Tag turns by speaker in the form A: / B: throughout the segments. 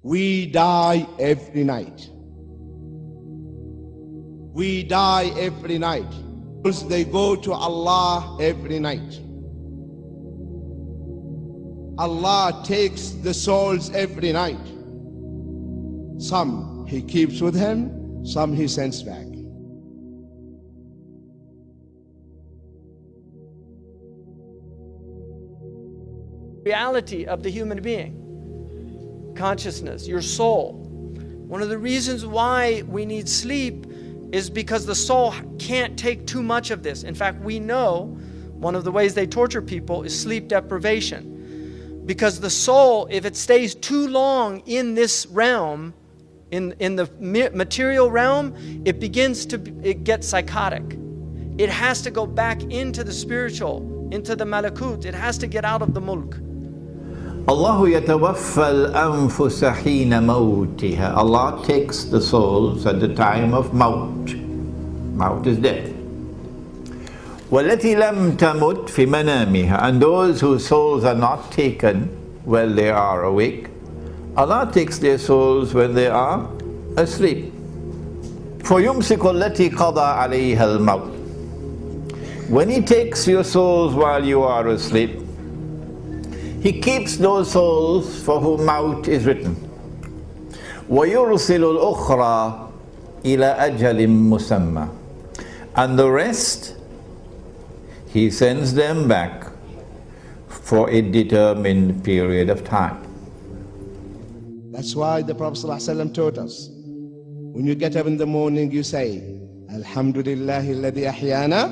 A: We die every night. We die every night. They go to Allah every night. Allah takes the souls every night. Some He keeps with Him, some He sends back.
B: Reality of the human being, consciousness, your soul. One of the reasons why we need sleep is because the soul can't take too much of this. In fact, we know one of the ways they torture people is sleep deprivation. Because the soul, if it stays too long in this realm, in the material realm, it gets psychotic. It has to go back into the spiritual, into the malakut. It has to get out of the mulk.
C: Allahu yatawaffa al-anfusa hina mawtiha. Allah takes the souls at the time of maut. Maut is death. وَالَّتِي لَمْ تَمُتْ فِي مَنَامِهَا. And those whose souls are not taken while they are awake, Allah takes their souls when they are asleep. فَيُمْسِكُ الَّتِي قَضَى عَلَيْهَا الْمَوْتِ. When He takes your souls while you are asleep, He keeps those souls for whom maut is written. وَيُرْسِلُ الْأُخْرَى إِلَى أَجَلٍ مُسَمَّى. And the rest, He sends them back for a determined period of time.
A: That's why the Prophet ﷺ taught us, when you get up in the morning, you say, Alhamdulillahi alladhi ahyana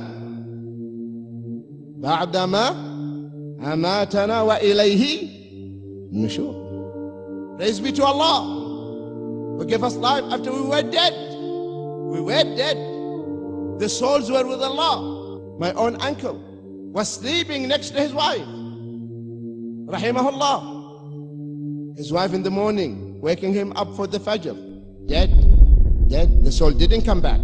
A: ba'dama amatana wa ilayhi nushur. Praise be to Allah who gave us life after we were dead. We were dead. The souls were with Allah. My own uncle was sleeping next to his wife, rahimahullah. His wife in the morning, waking him up for the Fajr. Dead. The soul didn't come back.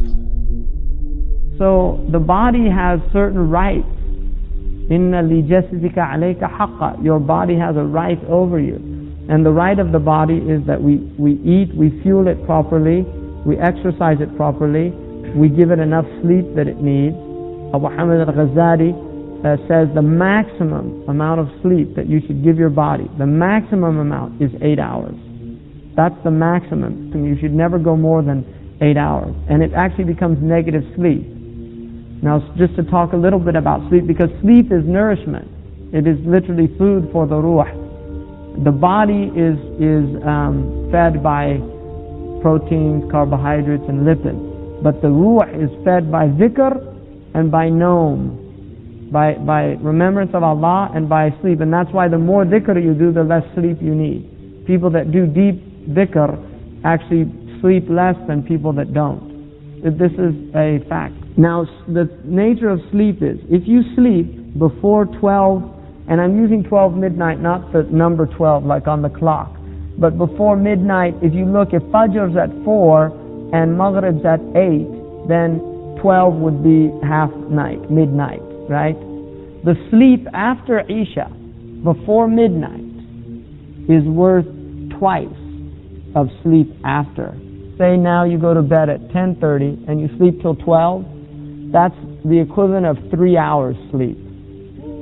D: So the body has certain rights. Inna li jasadika alayka haqqa. Your body has a right over you. And the right of the body is that we eat, we fuel it properly, we exercise it properly, we give it enough sleep that it needs. Abu Hamid al-Ghazali says the maximum amount of sleep that you should give your body, the maximum amount is 8 hours. That's the maximum. You should never go more than 8 hours. And it actually becomes negative sleep. Now, just to talk a little bit about sleep, because sleep is nourishment. It is literally food for the ruh. The body is fed by proteins, carbohydrates, and lipids. But the ruh is fed by dhikr and by naum, by remembrance of Allah and by sleep. And that's why the more dhikr you do, the less sleep you need. People that do deep dhikr actually sleep less than people that don't. This is a fact. Now, the nature of sleep is, if you sleep before 12, and I'm using 12 midnight, not the number 12 like on the clock, but before midnight, if you look, if Fajr's at 4 and Maghrib's at 8, then 12 would be half night, midnight, right? The sleep after Isha, before midnight, is worth twice of sleep after. Say now you go to bed at 10:30 and you sleep till 12, that's the equivalent of 3 hours sleep.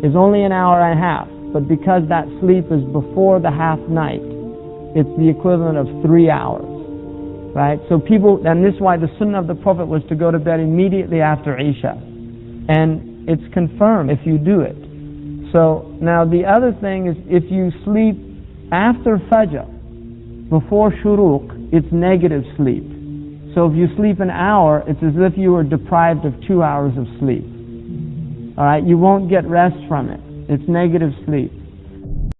D: It's only an hour and a half, but because that sleep is before the half night, it's the equivalent of 3 hours, right? So people, and this is why the sunnah of the Prophet was to go to bed immediately after Isha. And it's confirmed if you do it. So now the other thing is, if you sleep after Fajr, before Shuruq, it's negative sleep. So if you sleep an hour, it's as if you were deprived of 2 hours of sleep. Alright, you won't get rest from it. It's negative sleep.